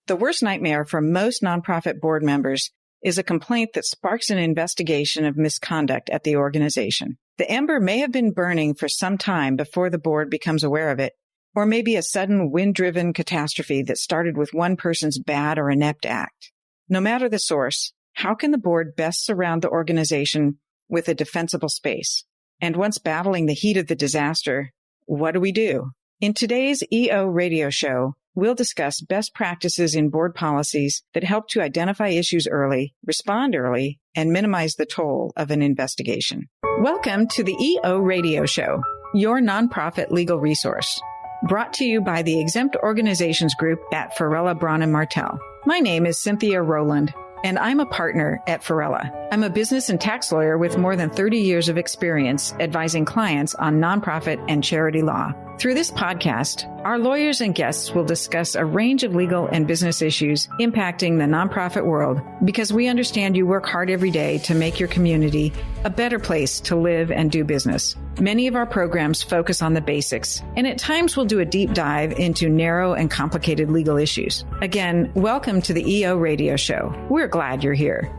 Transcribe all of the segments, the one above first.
The worst nightmare for most nonprofit board members is a complaint that sparks an investigation of misconduct at the organization. The ember may have been burning for some time before the board becomes aware of it, or maybe a sudden wind-driven catastrophe that started with one person's bad or inept act. No matter the source, how can the board best surround the organization with a defensible space? And once battling the heat of the disaster, what do we do? In today's EO radio show, we'll discuss best practices in board policies that help to identify issues early, respond early, and minimize the toll of an investigation. Welcome to the EO radio show, your nonprofit legal resource. Brought to you by the Exempt Organizations Group at Farella, Braun & Martel. My name is Cynthia Rowland, and I'm a partner at Farella. I'm a business and tax lawyer with more than 30 years of experience advising clients on nonprofit and charity law. Through this podcast, our lawyers and guests will discuss a range of legal and business issues impacting the nonprofit world because we understand you work hard every day to make your community a better place to live and do business. Many of our programs focus on the basics, and at times we'll do a deep dive into narrow and complicated legal issues. Again, welcome to the EO Radio Show. We're glad you're here.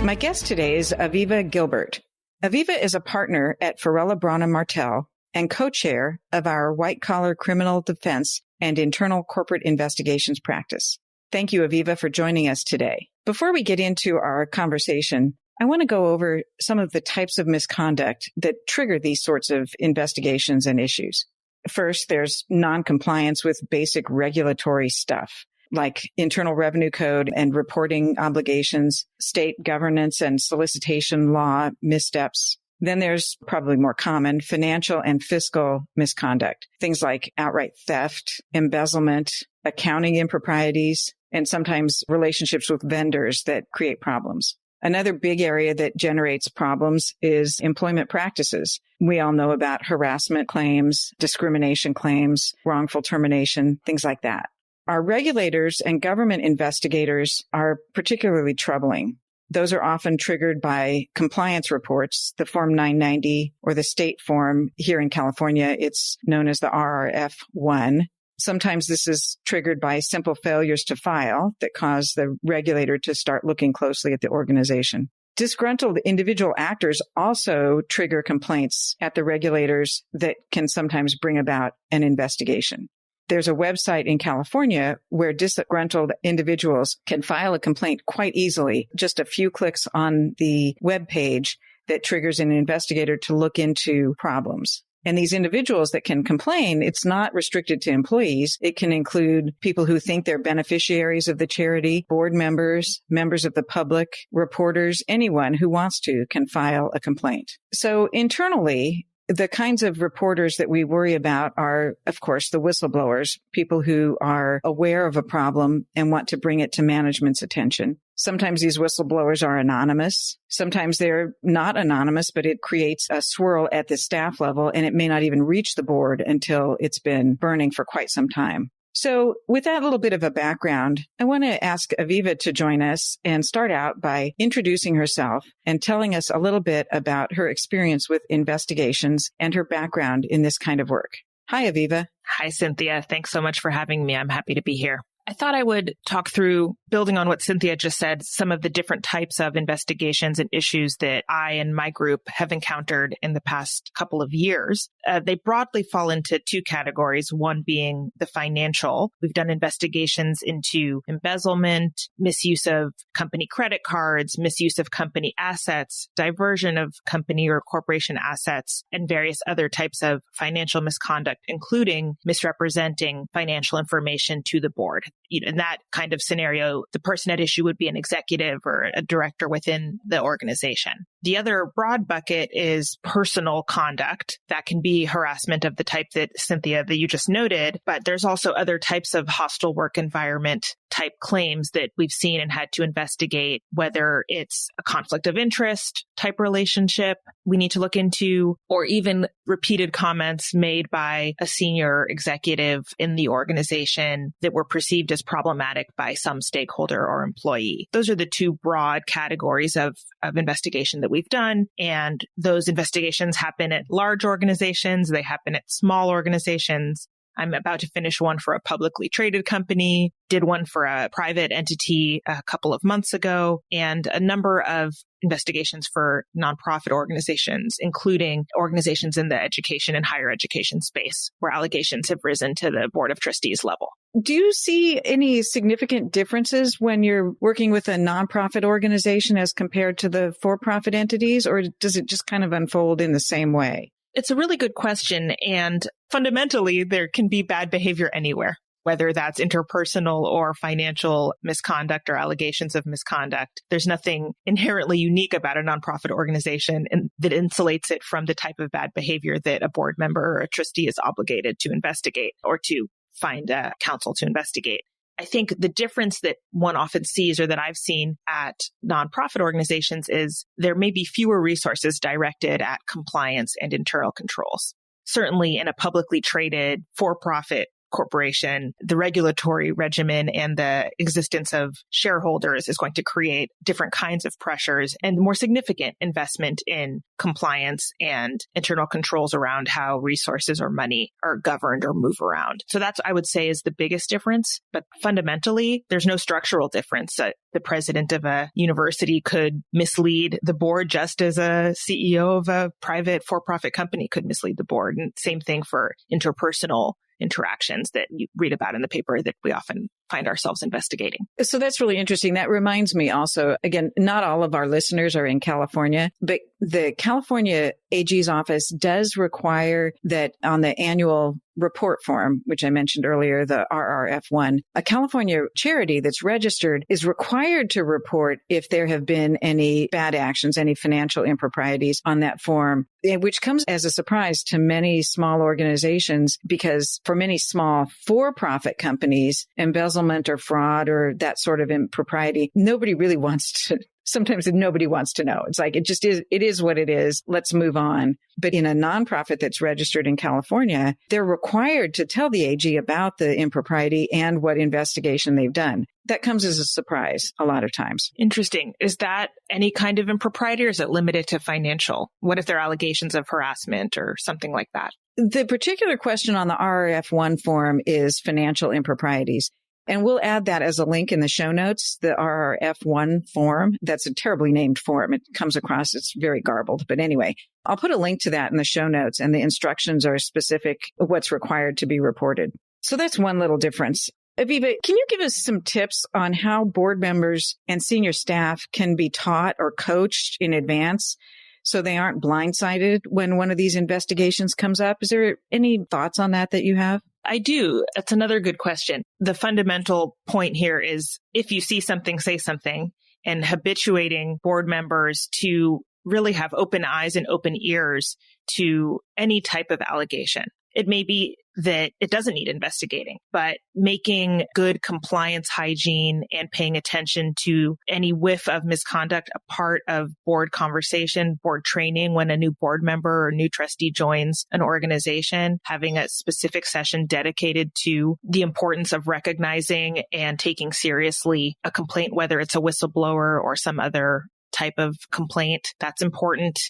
My guest today is Aviva Gilbert. Aviva is a partner at Farella, Braun & Martel and co-chair of our white-collar criminal defense and internal corporate investigations practice. Thank you, Aviva, for joining us today. Before we get into our conversation, I want to go over some of the types of misconduct that trigger these sorts of investigations and issues. First, there's non-compliance with basic regulatory stuff, like Internal Revenue Code and reporting obligations, state governance and solicitation law missteps. Then there's probably more common financial and fiscal misconduct, things like outright theft, embezzlement, accounting improprieties, and sometimes relationships with vendors that create problems. Another big area that generates problems is employment practices. We all know about harassment claims, discrimination claims, wrongful termination, things like that. Our regulators and government investigators are particularly troubling. Those are often triggered by compliance reports, the Form 990 or the state form. Here in California, it's known as the RRF-1. Sometimes this is triggered by simple failures to file that cause the regulator to start looking closely at the organization. Disgruntled individual actors also trigger complaints at the regulators that can sometimes bring about an investigation. There's a website in California where disgruntled individuals can file a complaint quite easily, just a few clicks on the web page that triggers an investigator to look into problems. And these individuals that can complain, it's not restricted to employees. It can include people who think they're beneficiaries of the charity, board members, members of the public, reporters, anyone who wants to can file a complaint. So internally, the kinds of reporters that we worry about are, of course, the whistleblowers, people who are aware of a problem and want to bring it to management's attention. Sometimes these whistleblowers are anonymous. Sometimes they're not anonymous, but it creates a swirl at the staff level, and it may not even reach the board until it's been burning for quite some time. So with that little bit of a background, I want to ask Aviva to join us and start out by introducing herself and telling us a little bit about her experience with investigations and her background in this kind of work. Hi, Aviva. Hi, Cynthia. Thanks so much for having me. I'm happy to be here. I thought I would talk through, building on what Cynthia just said, some of the different types of investigations and issues that I and my group have encountered in the past couple of years. They broadly fall into two categories, one being the financial. We've done investigations into embezzlement, misuse of company credit cards, misuse of company assets, diversion of company or corporation assets, and various other types of financial misconduct, including misrepresenting financial information to the board. In that kind of scenario, the person at issue would be an executive or a director within the organization. The other broad bucket is personal conduct. That can be harassment of the type that Cynthia, that you just noted, but there's also other types of hostile work environment type claims that we've seen and had to investigate, whether it's a conflict of interest type relationship we need to look into, or even repeated comments made by a senior executive in the organization that were perceived as problematic by some stakeholder or employee. Those are the two broad categories of investigation that we've done. And those investigations happen at large organizations. They happen at small organizations. I'm about to finish one for a publicly traded company, did one for a private entity a couple of months ago, and a number of investigations for nonprofit organizations, including organizations in the education and higher education space, where allegations have risen to the board of trustees level. Do you see any significant differences when you're working with a nonprofit organization as compared to the for-profit entities, or does it just kind of unfold in the same way? It's a really good question. And fundamentally, there can be bad behavior anywhere, whether that's interpersonal or financial misconduct or allegations of misconduct. There's nothing inherently unique about a nonprofit organization that insulates it from the type of bad behavior that a board member or a trustee is obligated to investigate or to find counsel to investigate. I think the difference that one often sees, or that I've seen at nonprofit organizations, is there may be fewer resources directed at compliance and internal controls. Certainly in a publicly traded for-profit corporation, the regulatory regimen and the existence of shareholders is going to create different kinds of pressures and more significant investment in compliance and internal controls around how resources or money are governed or move around. So that's, I would say, is the biggest difference. But fundamentally, there's no structural difference. The president of a university could mislead the board just as a CEO of a private for-profit company could mislead the board. And same thing for interpersonal interactions that you read about in the paper that we often find ourselves investigating. So that's really interesting. That reminds me also, again, not all of our listeners are in California, but the California AG's office does require that on the annual report form, which I mentioned earlier, the RRF1, a California charity that's registered is required to report if there have been any bad actions, any financial improprieties on that form, which comes as a surprise to many small organizations, because for many small for-profit companies, embezzlement or fraud or that sort of impropriety, nobody really wants to. Sometimes nobody wants to know. It's like, it is what it is. Let's move on. But in a nonprofit that's registered in California, they're required to tell the AG about the impropriety and what investigation they've done. That comes as a surprise a lot of times. Interesting. Is that any kind of impropriety, or is it limited to financial? What if there are allegations of harassment or something like that? The particular question on the RRF1 form is financial improprieties. And we'll add that as a link in the show notes, the RRF1 form. That's a terribly named form. It comes across, it's very garbled. But anyway, I'll put a link to that in the show notes, and the instructions are specific what's required to be reported. So that's one little difference. Aviva, can you give us some tips on how board members and senior staff can be taught or coached in advance so they aren't blindsided when one of these investigations comes up? Is there any thoughts on that you have? I do. That's another good question. The fundamental point here is if you see something, say something, and habituating board members to really have open eyes and open ears to any type of allegation. It may be that it doesn't need investigating, but making good compliance hygiene and paying attention to any whiff of misconduct a part of board conversation, board training when a new board member or new trustee joins an organization, having a specific session dedicated to the importance of recognizing and taking seriously a complaint, whether it's a whistleblower or some other type of complaint. That's important.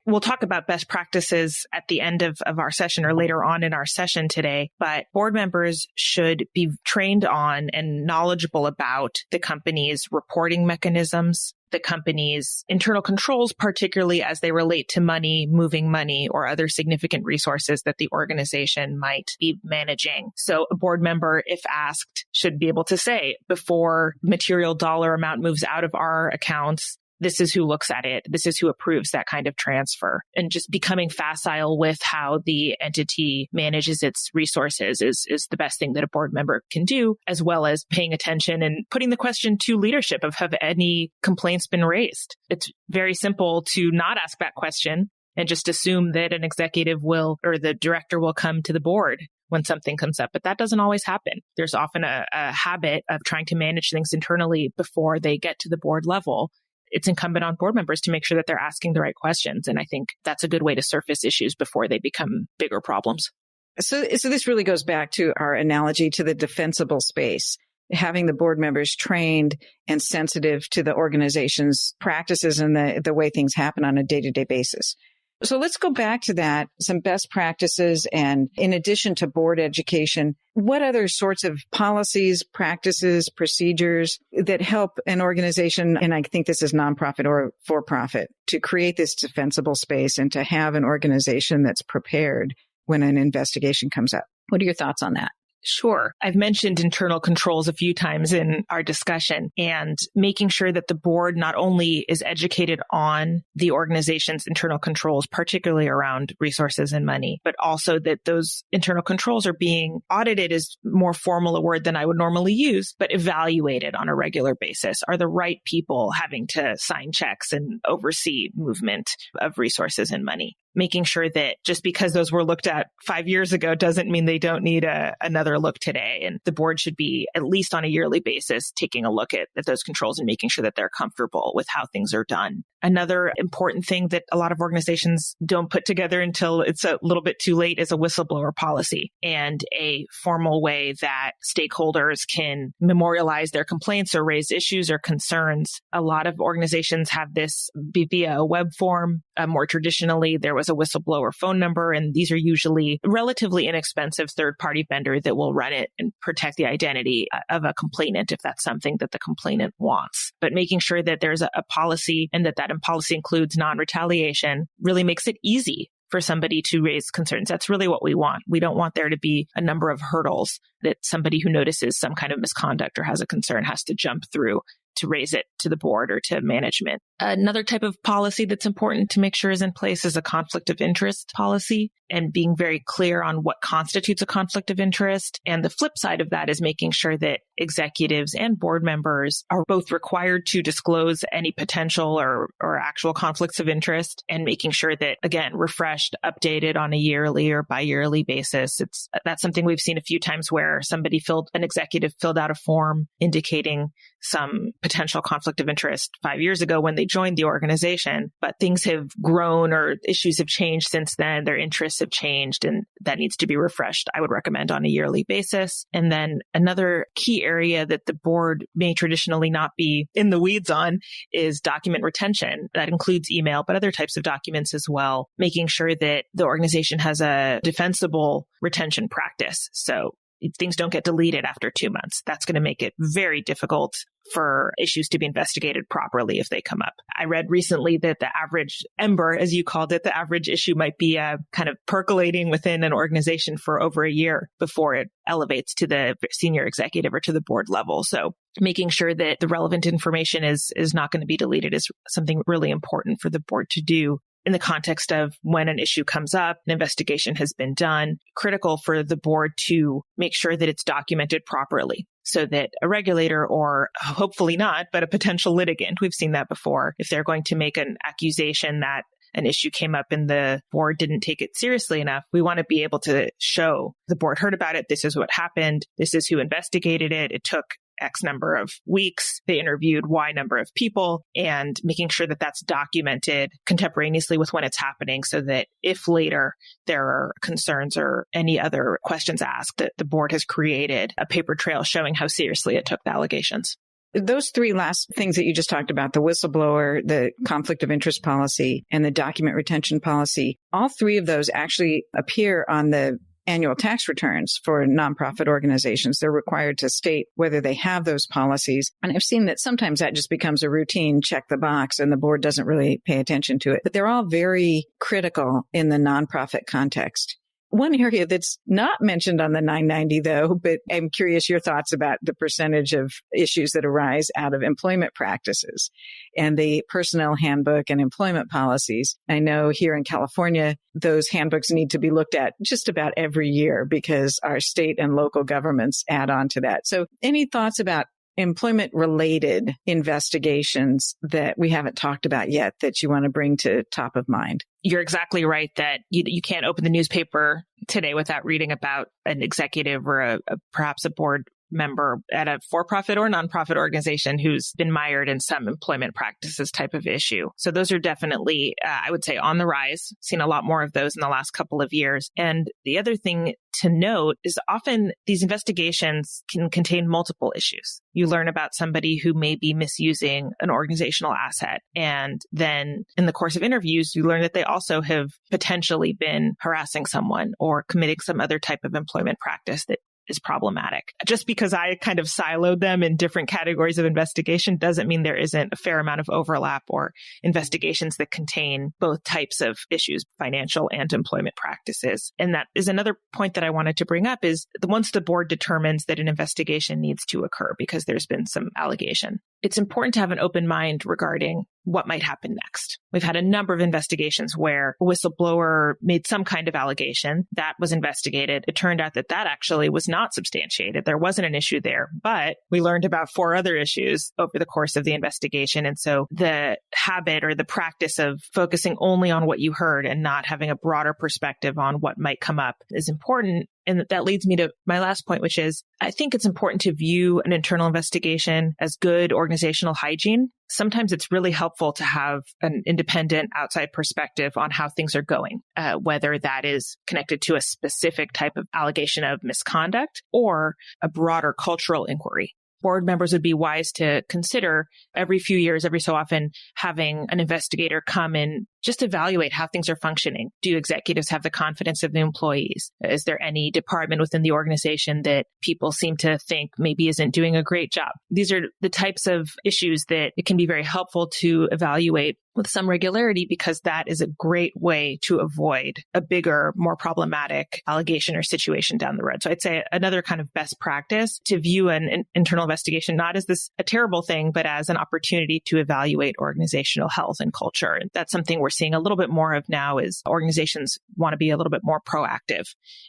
We'll talk about best practices at the end of our session or later on in our session today, but board members should be trained on and knowledgeable about the company's reporting mechanisms, the company's internal controls, particularly as they relate to money, moving money, or other significant resources that the organization might be managing. So a board member, if asked, should be able to say, before material dollar amount moves out of our accounts, this is who looks at it. This is who approves that kind of transfer. And just becoming facile with how the entity manages its resources is the best thing that a board member can do, as well as paying attention and putting the question to leadership of have any complaints been raised. It's very simple to not ask that question and just assume that an executive will or the director will come to the board when something comes up. But that doesn't always happen. There's often a habit of trying to manage things internally before they get to the board level. It's incumbent on board members to make sure that they're asking the right questions. And I think that's a good way to surface issues before they become bigger problems. So this really goes back to our analogy to the defensible space, having the board members trained and sensitive to the organization's practices and the way things happen on a day-to-day basis. So let's go back to that, some best practices. And in addition to board education, what other sorts of policies, practices, procedures that help an organization, and I think this is nonprofit or for-profit, to create this defensible space and to have an organization that's prepared when an investigation comes up? What are your thoughts on that? Sure. I've mentioned internal controls a few times in our discussion, and making sure that the board not only is educated on the organization's internal controls, particularly around resources and money, but also that those internal controls are being audited is more formal a word than I would normally use, but evaluated on a regular basis. Are the right people having to sign checks and oversee movement of resources and money? Making sure that just because those were looked at 5 years ago doesn't mean they don't need another look today. And the board should be, at least on a yearly basis, taking a look at those controls and making sure that they're comfortable with how things are done. Another important thing that a lot of organizations don't put together until it's a little bit too late is a whistleblower policy and a formal way that stakeholders can memorialize their complaints or raise issues or concerns. A lot of organizations have this via a web form. More traditionally, there was a whistleblower phone number, and these are usually relatively inexpensive third-party vendor that will run it and protect the identity of a complainant if that's something that the complainant wants. But making sure that there's a policy and that policy includes non-retaliation really makes it easy for somebody to raise concerns. That's really what we want. We don't want there to be a number of hurdles that somebody who notices some kind of misconduct or has a concern has to jump through to raise it to the board or to management. Another type of policy that's important to make sure is in place is a conflict of interest policy, and being very clear on what constitutes a conflict of interest. And the flip side of that is making sure that executives and board members are both required to disclose any potential or actual conflicts of interest, and making sure that, again, refreshed, updated on a yearly or bi-yearly basis. That's something we've seen a few times where an executive filled out a form indicating some potential conflict of interest 5 years ago when they joined the organization, but things have grown or issues have changed since then. Their interests have changed, and that needs to be refreshed. I would recommend on a yearly basis. And then another key area that the board may traditionally not be in the weeds on is document retention. That includes email, but other types of documents as well, making sure that the organization has a defensible retention practice. So things don't get deleted after 2 months. That's going to make it very difficult for issues to be investigated properly if they come up. I read recently that the average ember, as you called it, the average issue might be kind of percolating within an organization for over a year before it elevates to the senior executive or to the board level. So making sure that the relevant information is not going to be deleted is something really important for the board to do. In the context of when an issue comes up, an investigation has been done, critical for the board to make sure that it's documented properly so that a regulator, or hopefully not, but a potential litigant, we've seen that before, if they're going to make an accusation that an issue came up and the board didn't take it seriously enough, we want to be able to show the board heard about it. This is what happened. This is who investigated it. It took X number of weeks. They interviewed Y number of people, and making sure that that's documented contemporaneously with when it's happening so that if later there are concerns or any other questions asked, that the board has created a paper trail showing how seriously it took the allegations. Those three last things that you just talked about, the whistleblower, the conflict of interest policy, and the document retention policy, all three of those actually appear on the annual tax returns for nonprofit organizations. They're required to state whether they have those policies. And I've seen that sometimes that just becomes a routine check the box and the board doesn't really pay attention to it. But they're all very critical in the nonprofit context. One area that's not mentioned on the 990, though, but I'm curious your thoughts about the percentage of issues that arise out of employment practices and the personnel handbook and employment policies. I know here in California, those handbooks need to be looked at just about every year because our state and local governments add on to that. So any thoughts about employment-related investigations that we haven't talked about yet that you want to bring to top of mind? You're exactly right that you can't open the newspaper today without reading about an executive or perhaps a board member at a for-profit or nonprofit organization who's been mired in some employment practices type of issue. So those are definitely, I would say, on the rise. Seen a lot more of those in the last couple of years. And the other thing to note is often these investigations can contain multiple issues. You learn about somebody who may be misusing an organizational asset. And then in the course of interviews, you learn that they also have potentially been harassing someone or committing some other type of employment practice that is problematic. Just because I kind of siloed them in different categories of investigation doesn't mean there isn't a fair amount of overlap or investigations that contain both types of issues, financial and employment practices. And that is another point that I wanted to bring up is once the board determines that an investigation needs to occur because there's been some allegation, it's important to have an open mind regarding what might happen next. We've had a number of investigations where a whistleblower made some kind of allegation that was investigated. It turned out that that actually was not substantiated. There wasn't an issue there, but we learned about 4 other issues over the course of the investigation. And so the habit or the practice of focusing only on what you heard and not having a broader perspective on what might come up is important. And that leads me to my last point, which is I think it's important to view an internal investigation as good organizational hygiene. Sometimes it's really helpful to have an independent outside perspective on how things are going, whether that is connected to a specific type of allegation of misconduct or a broader cultural inquiry. Board members would be wise to consider every few years, every so often, having an investigator come and just evaluate how things are functioning. Do executives have the confidence of the employees? Is there any department within the organization that people seem to think maybe isn't doing a great job? These are the types of issues that it can be very helpful to evaluate with some regularity, because that is a great way to avoid a bigger, more problematic allegation or situation down the road. So I'd say another kind of best practice to view an internal investigation not as a terrible thing, but as an opportunity to evaluate organizational health and culture. And that's something we're seeing a little bit more of now is organizations want to be a little bit more proactive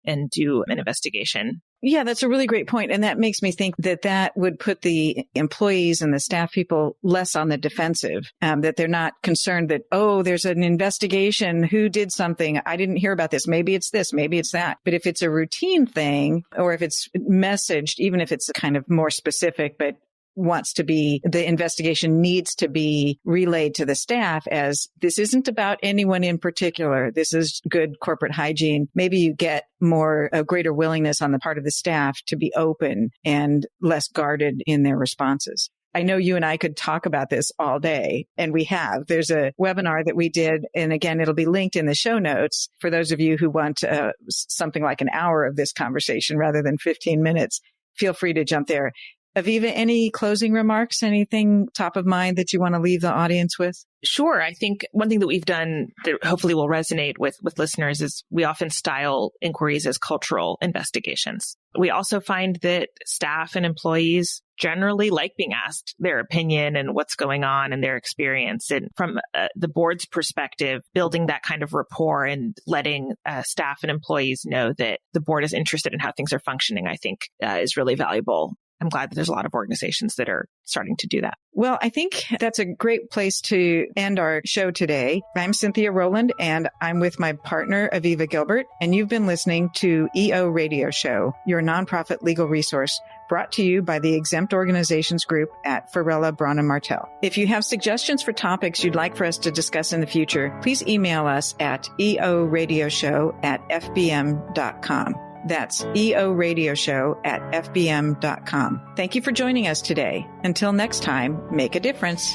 and do an investigation. Yeah, that's a really great point. And that makes me think that would put the employees and the staff people less on the defensive, that they're not concerned that, oh, there's an investigation. Who did something? I didn't hear about this. Maybe it's this, maybe it's that. But if it's a routine thing, or if it's messaged, even if it's kind of more specific, but the investigation needs to be relayed to the staff as this isn't about anyone in particular. This is good corporate hygiene. Maybe you get a greater willingness on the part of the staff to be open and less guarded in their responses. I know you and I could talk about this all day, and we have. There's a webinar that we did, and again, it'll be linked in the show notes for those of you who want something like an hour of this conversation rather than 15 minutes. Feel free to jump there. Aviva, any closing remarks, anything top of mind that you want to leave the audience with? Sure. I think one thing that we've done that hopefully will resonate with listeners is we often style inquiries as cultural investigations. We also find that staff and employees generally like being asked their opinion and what's going on and their experience. And from the board's perspective, building that kind of rapport and letting staff and employees know that the board is interested in how things are functioning, I think is really valuable. I'm glad that there's a lot of organizations that are starting to do that. Well, I think that's a great place to end our show today. I'm Cynthia Rowland, and I'm with my partner, Aviva Gilbert, and you've been listening to EO Radio Show, your nonprofit legal resource, brought to you by the Exempt Organizations Group at Farella, Braun & Martel. If you have suggestions for topics you'd like for us to discuss in the future, please email us at eoradioshow@fbm.com. That's eoradioshow@fbm.com. Thank you for joining us today. Until next time, make a difference.